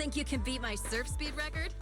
Think you can beat my surf speed record?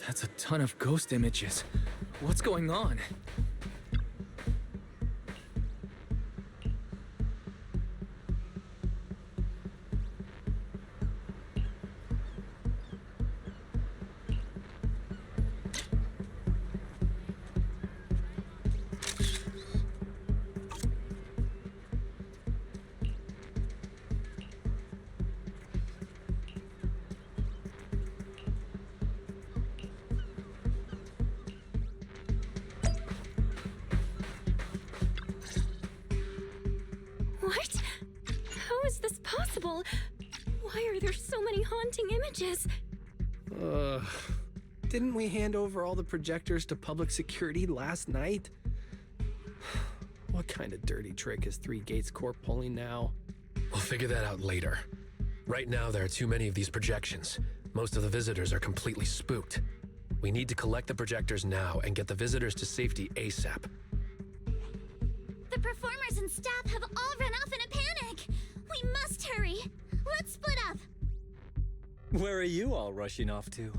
That's a ton of ghost images. What's going on? What? How is this possible? Why are there so many haunting images? Didn't we hand over all the projectors to public security last night? What kind of dirty trick is Three Gates Corp pulling now? We'll figure that out later. Right now, there are too many of these projections. Most of the visitors are completely spooked. We need to collect the projectors now and get the visitors to safety ASAP. The performers and staff have all run off in a panic! We must hurry! Let's split up! Where are you all rushing off to?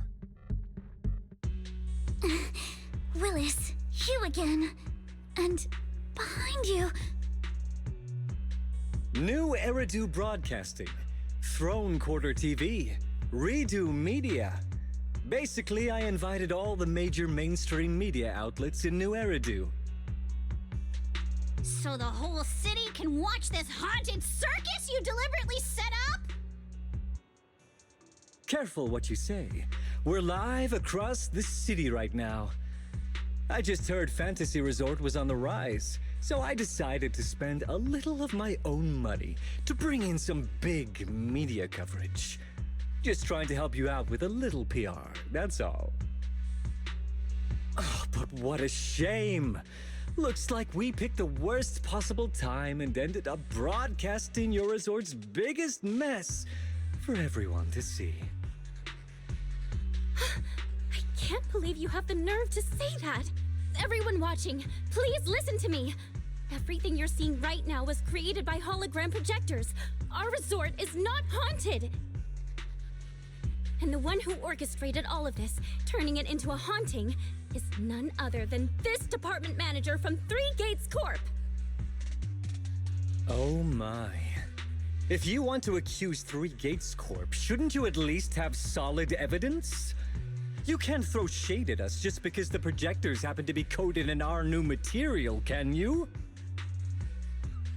Willis, you again. And behind you. New Eridu Broadcasting, Throne Quarter TV, Redo Media. Basically, I invited all the major mainstream media outlets in New Eridu. So the whole city can watch this haunted circus you deliberately set up? Careful what you say. We're live across the city right now. I just heard Fantasy Resort was on the rise, so I decided to spend a little of my own money to bring in some big media coverage. Just trying to help you out with a little PR, that's all. Oh, but what a shame! Looks like we picked the worst possible time and ended up broadcasting your resort's biggest mess for everyone to see. I can't believe you have the nerve to say that. Everyone watching, please listen to me. Everything you're seeing right now was created by hologram projectors. Our resort is not haunted. And the one who orchestrated all of this, turning it into a haunting, is none other than this department manager from Three Gates Corp. Oh my. If you want to accuse Three Gates Corp, shouldn't you at least have solid evidence? You can't throw shade at us just because the projectors happen to be coated in our new material, can you?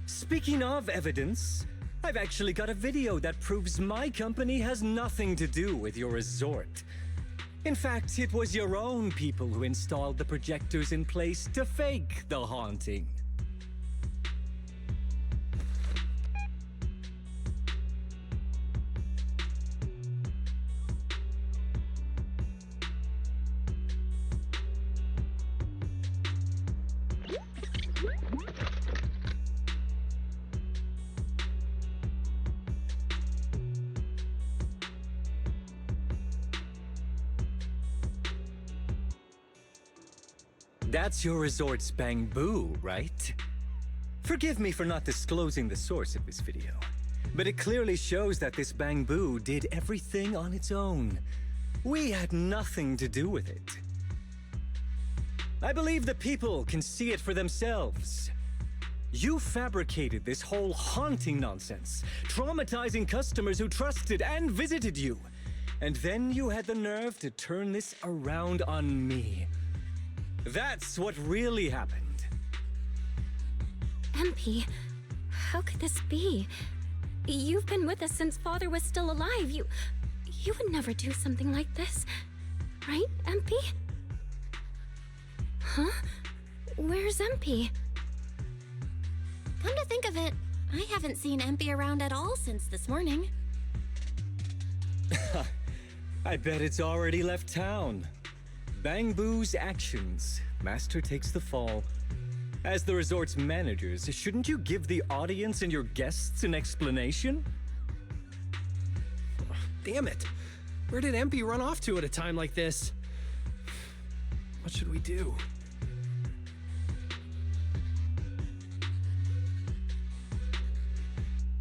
Speaking of evidence, I've actually got a video that proves my company has nothing to do with your resort. In fact, it was your own people who installed the projectors in place to fake the haunting. That's your resort's bamboo, right? Forgive me for not disclosing the source of this video, but it clearly shows that this bamboo did everything on its own. We had nothing to do with it. I believe the people can see it for themselves. You fabricated this whole haunting nonsense, traumatizing customers who trusted and visited you. And then you had the nerve to turn this around on me. That's what really happened. MP, how could this be? You've been with us since Father was still alive. You would never do something like this. Right, MP? Huh? Where's MP? Come to think of it, I haven't seen MP around at all since this morning. I bet it's already left town. Bamboo's actions. Master takes the fall. As the resort's managers, shouldn't you give the audience and your guests an explanation? Damn it! Where did MP run off to at a time like this? What should we do?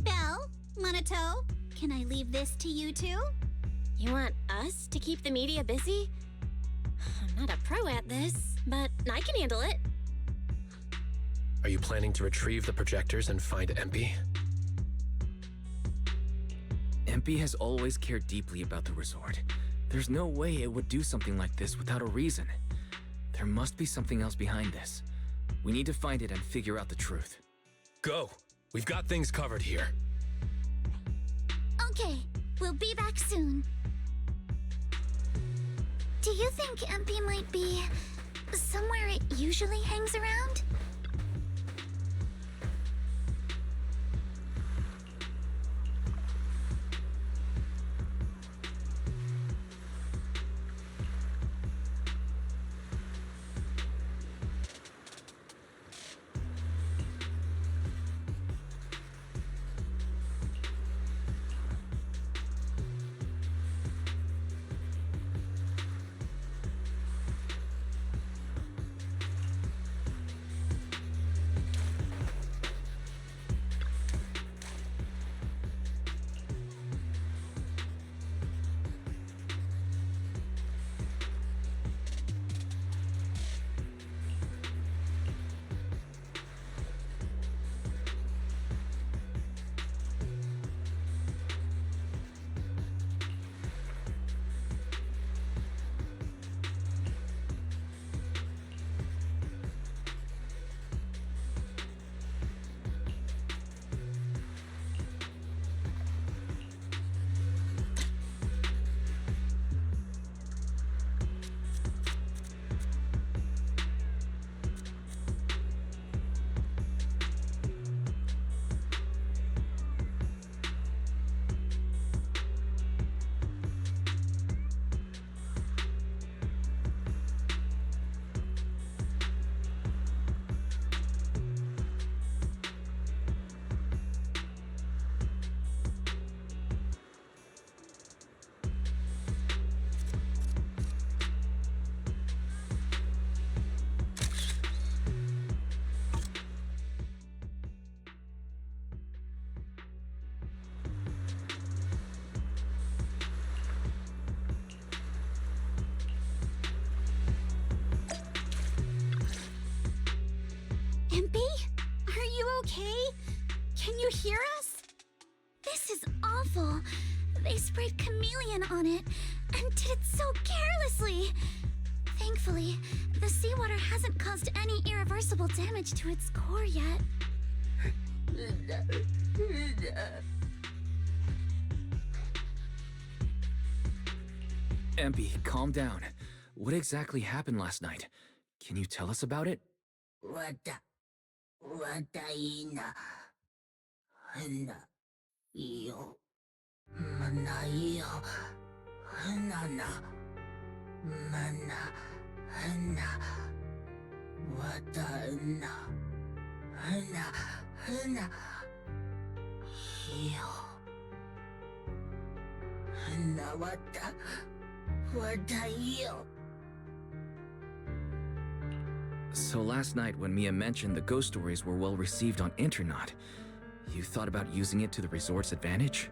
Belle, Monato, can I leave this to you two? You want us to keep the media busy? I'm not a pro at this, but I can handle it. Are you planning to retrieve the projectors and find MP? MP has always cared deeply about the resort. There's no way it would do something like this without a reason. There must be something else behind this. We need to find it and figure out the truth. Go! We've got things covered here. Okay, we'll be back soon. Do you think MP might be somewhere it usually hangs around? MP? Are you okay? Can you hear us? This is awful. They sprayed chameleon on it and did it so carelessly. Thankfully, the seawater hasn't caused any irreversible damage to its core yet. MP, calm down. What exactly happened last night? Can you tell us about it? So last night when Mia mentioned the ghost stories were well received on Internet, you thought about using it to the resort's advantage?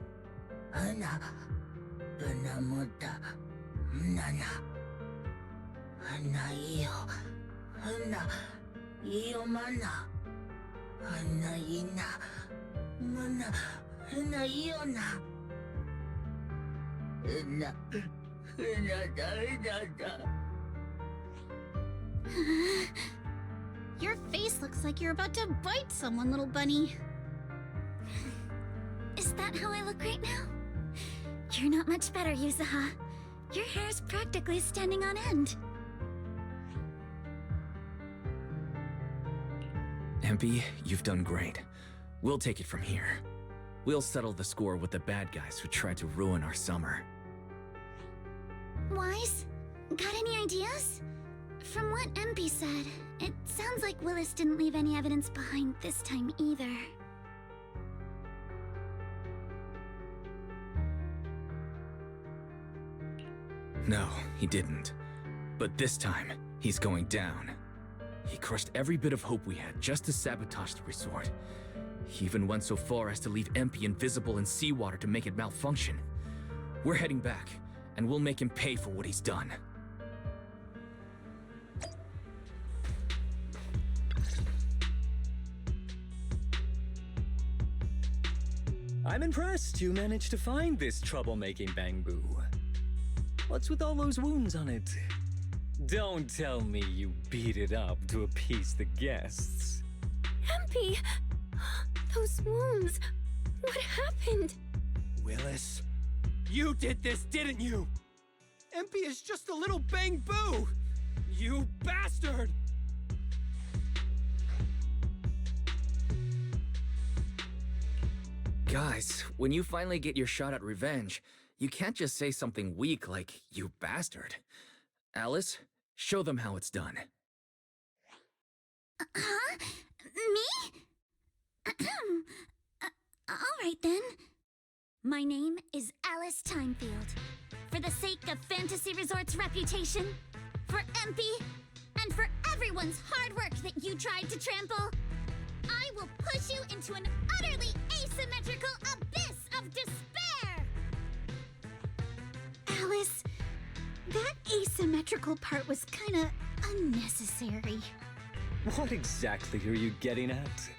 Your face looks like you're about to bite someone, little bunny. Is that how I look right now? You're not much better, Yuzuha. Your hair's practically standing on end. Empy, you've done great. We'll take it from here. We'll settle the score with the bad guys who tried to ruin our summer. Wise, got any ideas? From what MP said, it sounds like Willis didn't leave any evidence behind this time either. No, he didn't. But this time, he's going down. He crushed every bit of hope we had just to sabotage the resort. He even went so far as to leave MP invisible in seawater to make it malfunction. We're heading back, and we'll make him pay for what he's done. I'm impressed you managed to find this troublemaking Bangbu. What's with all those wounds on it? Don't tell me you beat it up to appease the guests. MP! Those wounds! What happened? Willis, you did this, didn't you? MP is just a little Bangbu! You bastard! Guys, when you finally get your shot at revenge, you can't just say something weak like, "You bastard." Alice, show them how it's done. Huh? Me? Alright then. My name is Alice Timefield. For the sake of Fantasy Resort's reputation, for MP, and for everyone's hard work that you tried to trample, I will push you into an utterly asymmetrical abyss of despair! Alice, that asymmetrical part was kinda unnecessary. What exactly are you getting at?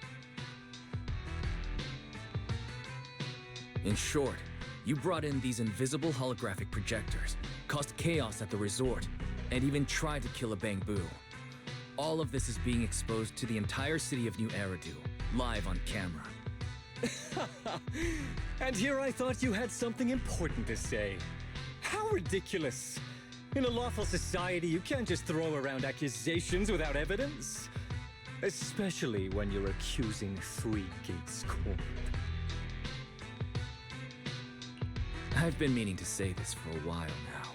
In short, you brought in these invisible holographic projectors, caused chaos at the resort, and even tried to kill a Bangbu. All of this is being exposed to the entire city of New Eridu, live on camera. And here I thought you had something important to say. How ridiculous! In a lawful society, you can't just throw around accusations without evidence. Especially when you're accusing Three Gates Corp. I've been meaning to say this for a while now.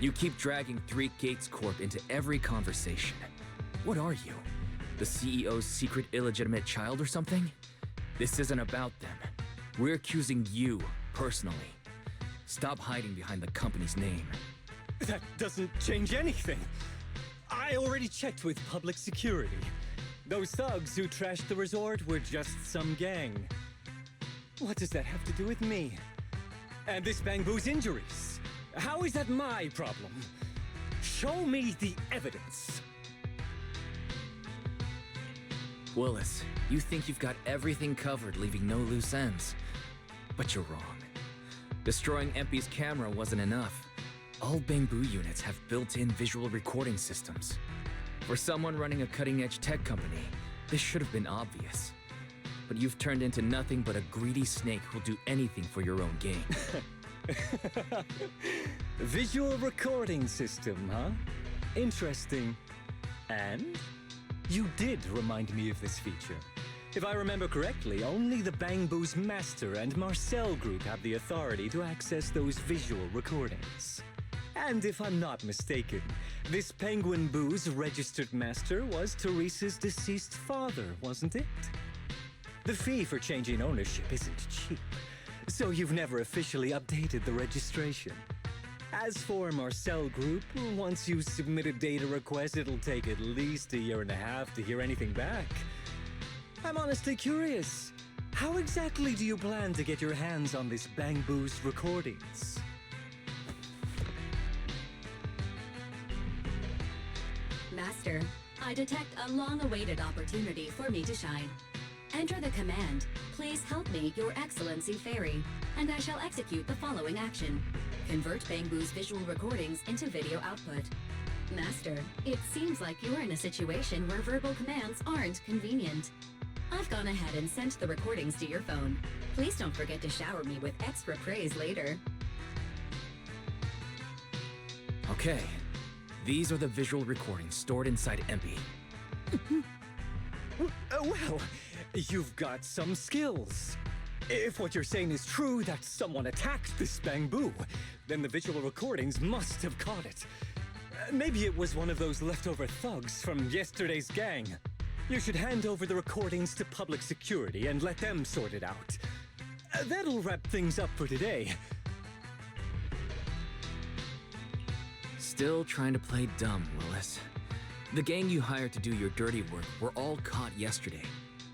You keep dragging Three Gates Corp into every conversation. What are you? The CEO's secret illegitimate child or something? This isn't about them. We're accusing you, personally. Stop hiding behind the company's name. That doesn't change anything. I already checked with public security. Those thugs who trashed the resort were just some gang. What does that have to do with me? And this Bangbu's injuries? How is that my problem? Show me the evidence. Willis, you think you've got everything covered, leaving no loose ends. But you're wrong. Destroying MP's camera wasn't enough. All Bangbu units have built-in visual recording systems. For someone running a cutting-edge tech company, this should have been obvious. But you've turned into nothing but a greedy snake who'll do anything for your own gain. Visual recording system, huh? Interesting. And? You did remind me of this feature. If I remember correctly, only the Bangbu's Master and Marcel Group have the authority to access those visual recordings. And if I'm not mistaken, this Penguin Boo's registered master was Teresa's deceased father, wasn't it? The fee for changing ownership isn't cheap, so you've never officially updated the registration. As for Marcel Group, once you submit a data request, it'll take at least 1.5 years to hear anything back. I'm honestly curious. How exactly do you plan to get your hands on this Bang Boo's recordings? Master, I detect a long-awaited opportunity for me to shine. Enter the command, "Please help me, Your Excellency Fairy," and I shall execute the following action. Convert Bang Boo's visual recordings into video output. Master, it seems like you're in a situation where verbal commands aren't convenient. I've gone ahead and sent the recordings to your phone. Please don't forget to shower me with extra praise later. Okay. These are the visual recordings stored inside MP. Well, you've got some skills. If what you're saying is true, that someone attacked this Bang Boo, then the visual recordings must have caught it. Maybe it was one of those leftover thugs from yesterday's gang. You should hand over the recordings to public security and let them sort it out. That'll wrap things up for today. Still trying to play dumb, Willis. The gang you hired to do your dirty work were all caught yesterday.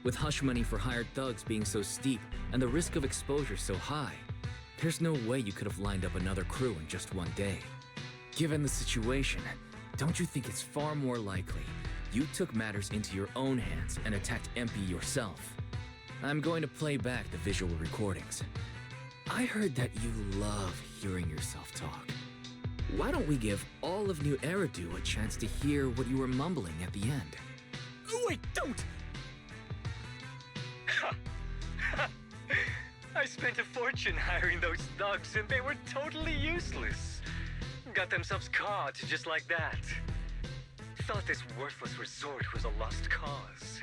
With hush money for hired thugs being so steep and the risk of exposure so high, there's no way you could have lined up another crew in just one day. Given the situation, don't you think it's far more likely you took matters into your own hands and attacked MP yourself? I'm going to play back the visual recordings. I heard that you love hearing yourself talk. Why don't we give all of New Eridu a chance to hear what you were mumbling at the end? Wait, don't! I spent a fortune hiring those thugs and they were totally useless. Got themselves caught just like that. Thought this worthless resort was a lost cause.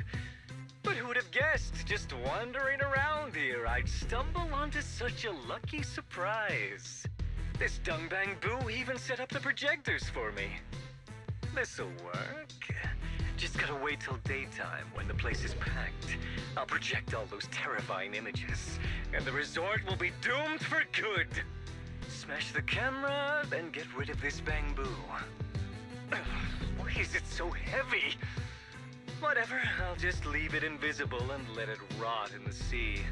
But who would have guessed, just wandering around here, I'd stumble onto such a lucky surprise. This dung bang boo even set up the projectors for me. This'll work. Just gotta wait till daytime when the place is packed. I'll project all those terrifying images, and the resort will be doomed for good. Smash the camera, then get rid of this bang boo. Why is it so heavy? Whatever, I'll just leave it invisible and let it rot in the sea.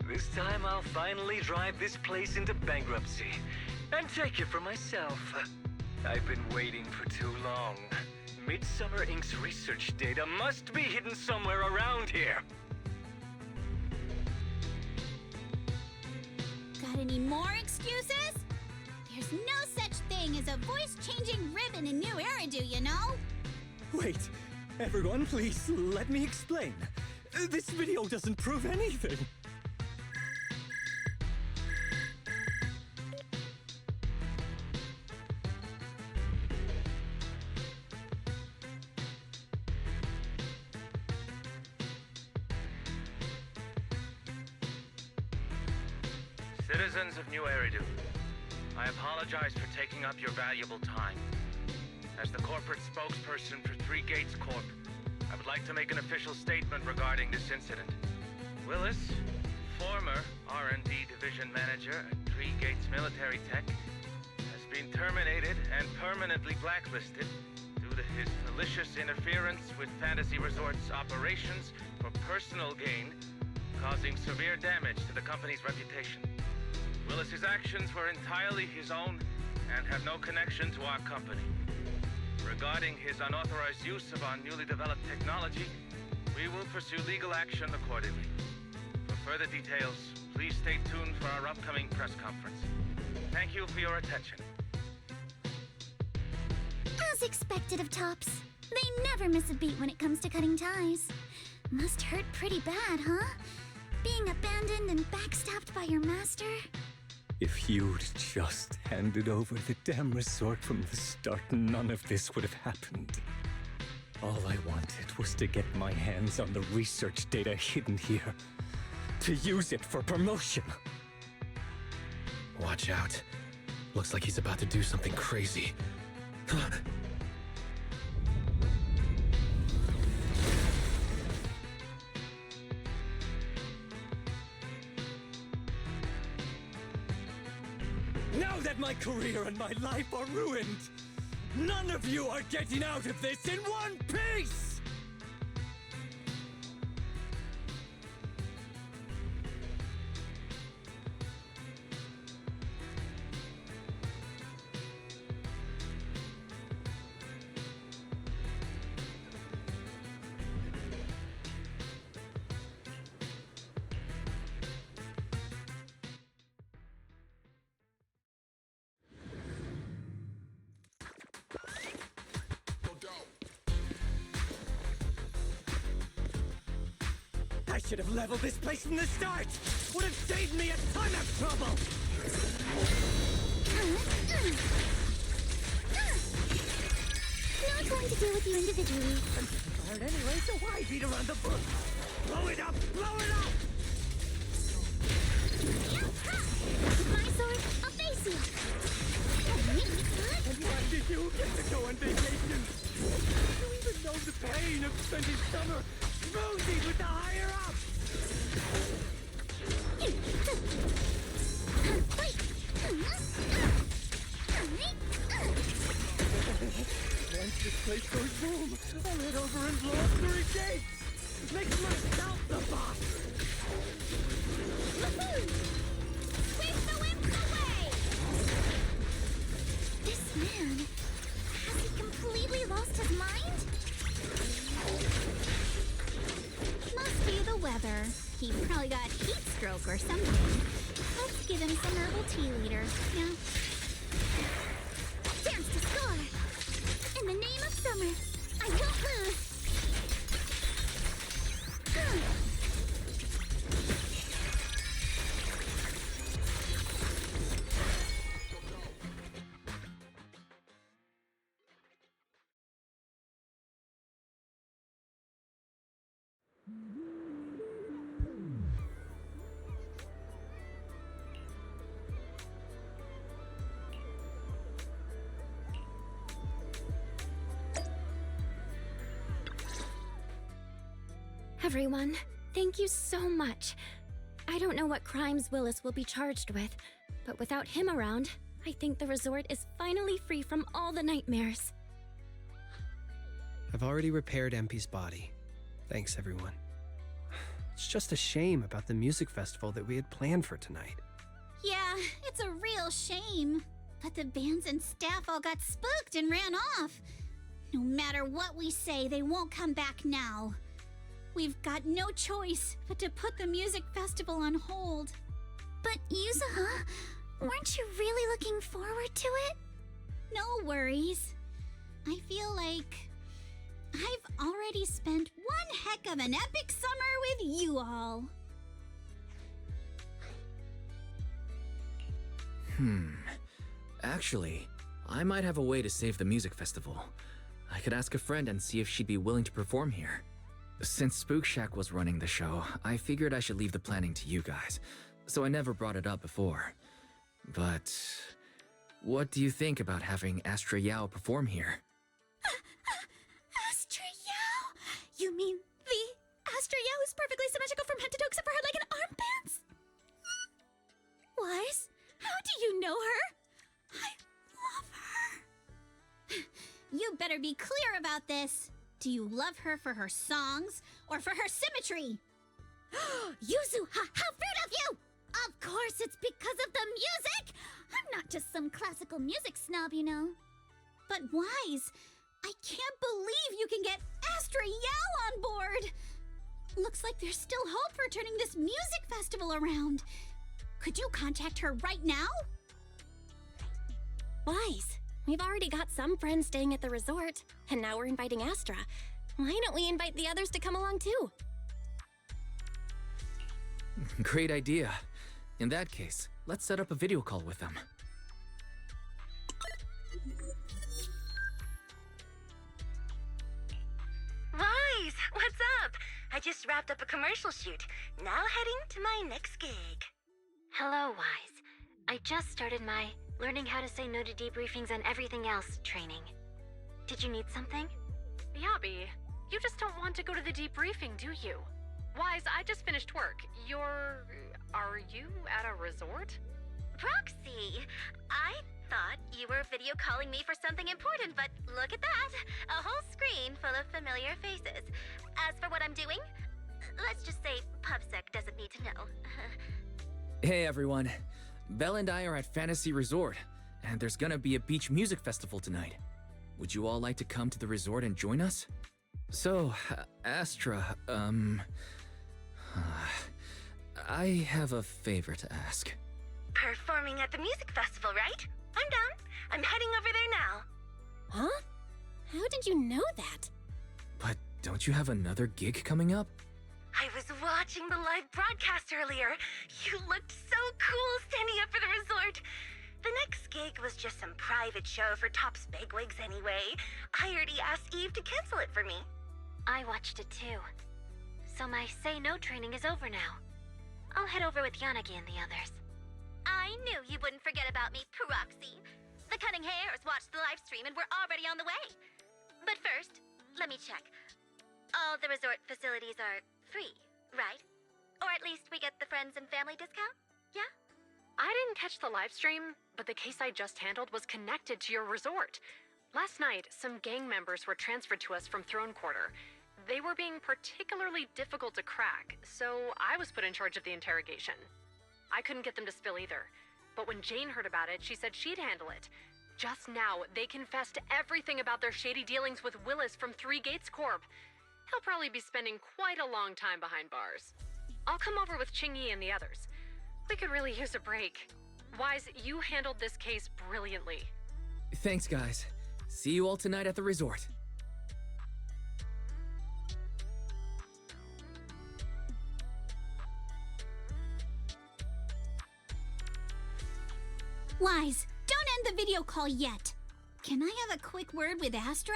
This time I'll finally drive this place into bankruptcy and take it for myself. I've been waiting for too long. Midsummer Inc.'s research data must be hidden somewhere around here. Got any more excuses? There's no such thing as a voice-changing ribbon in New Eridu, you know? Wait, everyone, please let me explain. This video doesn't prove anything. Citizens of New Eridu, I apologize for taking up your valuable time. As the corporate spokesperson for Three Gates Corp., I would like to make an official statement regarding this incident. Willis, former R&D division manager at Three Gates Military Tech, has been terminated and permanently blacklisted due to his malicious interference with Fantasy Resort's operations for personal gain, causing severe damage to the company's reputation. Willis's actions were entirely his own and have no connection to our company. Regarding his unauthorized use of our newly developed technology, we will pursue legal action accordingly. For further details, please stay tuned for our upcoming press conference. Thank you for your attention. As expected of Tops, they never miss a beat when it comes to cutting ties. Must hurt pretty bad, huh? Being abandoned and backstabbed by your master? If you'd just handed over the damn resort from the start, none of this would have happened. All I wanted was to get my hands on the research data hidden here, to use it for promotion. Watch out. Looks like he's about to do something crazy. that my career and my life are ruined. None of you are getting out of this in one piece! I should have leveled this place from the start! Would have saved me a ton of trouble! Not going to deal with you individually. I'm tired anyway, so why beat around the bush? Blow it up! Blow it up! With my sword, I'll face you. And why did you get to go on vacation? Do you even know the pain of spending summer schmoozing with the higher-ups? Once this place goes boom, I'll head over and blow up 3 gates! Make myself the boss! Woohoo! Sweep the wimps away! This man, has he completely lost his mind? Must be the weather. He probably got heat stroke or something. Let's give him some herbal tea later. Yeah. Dance to score! In the name of summer, I won't lose! Everyone, thank you so much. I don't know what crimes Willis will be charged with, but without him around, I think the resort is finally free from all the nightmares. I've already repaired MP's body. Thanks, everyone. It's just a shame about the music festival that we had planned for tonight. Yeah, it's a real shame. But the bands and staff all got spooked and ran off. No matter what we say, they won't come back now. We've got no choice but to put the music festival on hold. But Yuzuha, weren't you really looking forward to it? No worries. I feel like I've already spent one heck of an epic summer with you all. Actually, I might have a way to save the music festival. I could ask a friend and see if she'd be willing to perform here. Since Spook Shack was running the show, I figured I should leave the planning to you guys, so I never brought it up before. But what do you think about having Astra Yao perform here? Astra Yao? You mean the Astra Yao who's perfectly symmetrical from head to toe except for her leg and armbands? Wise, how do you know her? I love her. You better be clear about this. Do you love her for her songs or for her symmetry? Yuzuha, how rude of you! Of course it's because of the music! I'm not just some classical music snob, you know. But Wise, I can't believe you can get Astra Yao on board! Looks like there's still hope for turning this music festival around. Could you contact her right now? Wise, we've already got some friends staying at the resort, and now we're inviting Astra. Why don't we invite the others to come along too? Great idea. In that case, let's set up a video call with them. Wise, what's up? I just wrapped up a commercial shoot. Now heading to my next gig. Hello, Wise. I just started my learning how to say no to debriefings and everything else training. Did you need something? Yappy, you just don't want to go to the debriefing, do you? Wise, I just finished work. Are you at a resort? Proxy, I thought you were video calling me for something important, but look at that! A whole screen full of familiar faces. As for what I'm doing, let's just say PubSec doesn't need to know. Hey everyone. Belle and I are at Fantasy Resort, and there's gonna be a beach music festival tonight. Would you all like to come to the resort and join us? So, Astra, I have a favor to ask. Performing at the music festival, right? I'm down. I'm heading over there now. Huh? How did you know that? But don't you have another gig coming up? I was watching the live broadcast earlier. You looked so cool standing up for the resort. The next gig was just some private show for Top's bigwigs anyway. I already asked Eve to cancel it for me. I watched it too. So my say no training is over now. I'll head over with Yanagi and the others. I knew you wouldn't forget about me, Proxy. The Cunning Hares watched the live stream and we're already on the way. But first, let me check. All the resort facilities are free, right? Or at least we get the friends and family discount? Yeah? I didn't catch the live stream, but the case I just handled was connected to your resort. Last night, some gang members were transferred to us from Throne Quarter. They were being particularly difficult to crack, so I was put in charge of the interrogation. I couldn't get them to spill either, but when Jane heard about it, she said she'd handle it. Just now, they confessed everything about their shady dealings with Willis from Three Gates Corp. He'll probably be spending quite a long time behind bars. I'll come over with Qingyi and the others. We could really use a break. Wise, you handled this case brilliantly. Thanks, guys. See you all tonight at the resort. Wise, don't end the video call yet. Can I have a quick word with Astra?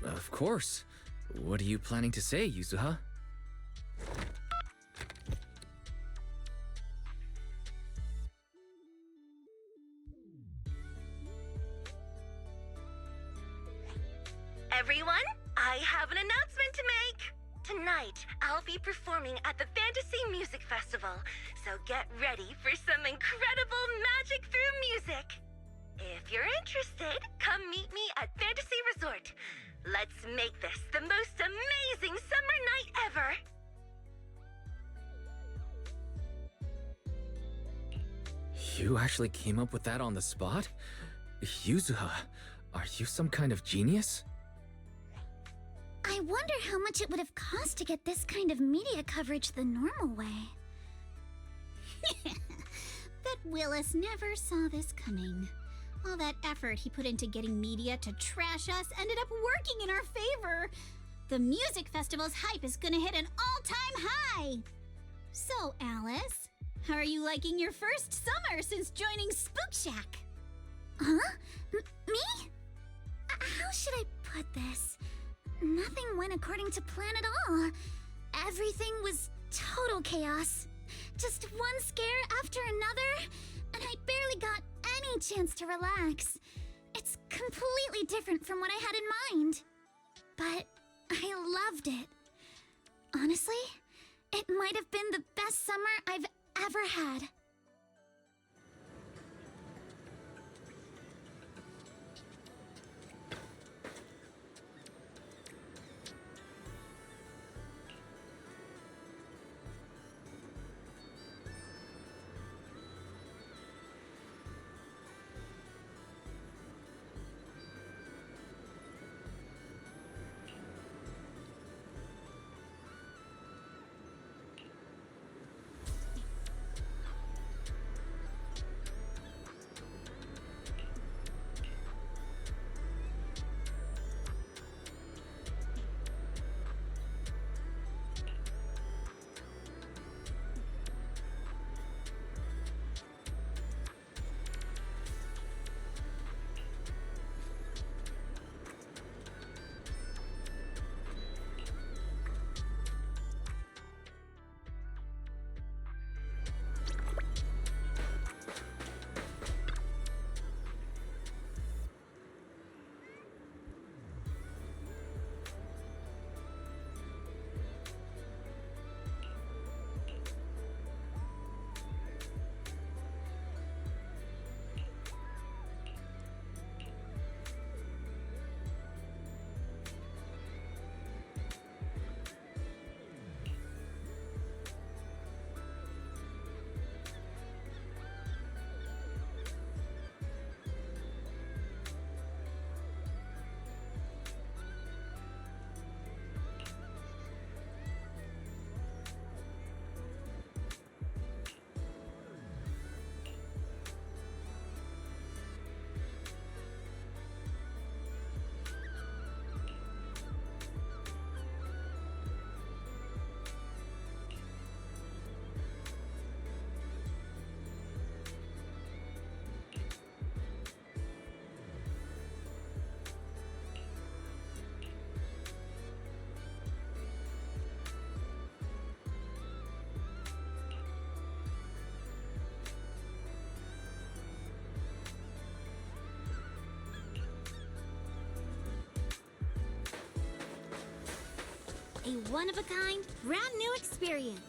Of course. What are you planning to say, Yuzuha? Everyone, I have an announcement to make. Tonight, I'll be performing at the Fantasy Music Festival, so get ready for some incredible magic through music. If you're interested, come meet me at Fantasy Resort. Let's make this the most amazing summer night ever! You actually came up with that on the spot? Yuzuha, are you some kind of genius? I wonder how much it would have cost to get this kind of media coverage the normal way. Bet Willis never saw this coming. All that effort he put into getting media to trash us ended up working in our favor. The music festival's hype is gonna hit an all-time high. So, Alice, how are you liking your first summer since joining Spook Shack? Huh? Me? How should I put this? Nothing went according to plan at all. Everything was total chaos. Just one scare after another, and I barely got any chance to relax. It's completely different from what I had in mind. But I loved it. Honestly, it might have been the best summer I've ever had. A one-of-a-kind, brand new experience.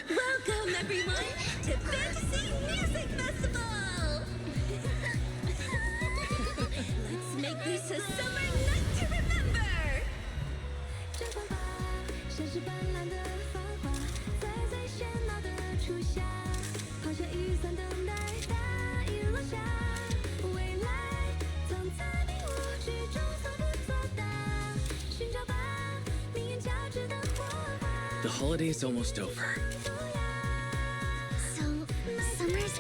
Welcome, everyone, to Fantasy Music Festival! Let's make this a summer night to remember! 绽放吧，像是斑斓的繁华，在最喧闹的初夏，抛下雨伞等待大雨落下，未来藏在迷雾之中，从不作答，寻找吧，命运交织的火花。 The holiday is almost over. So, summer's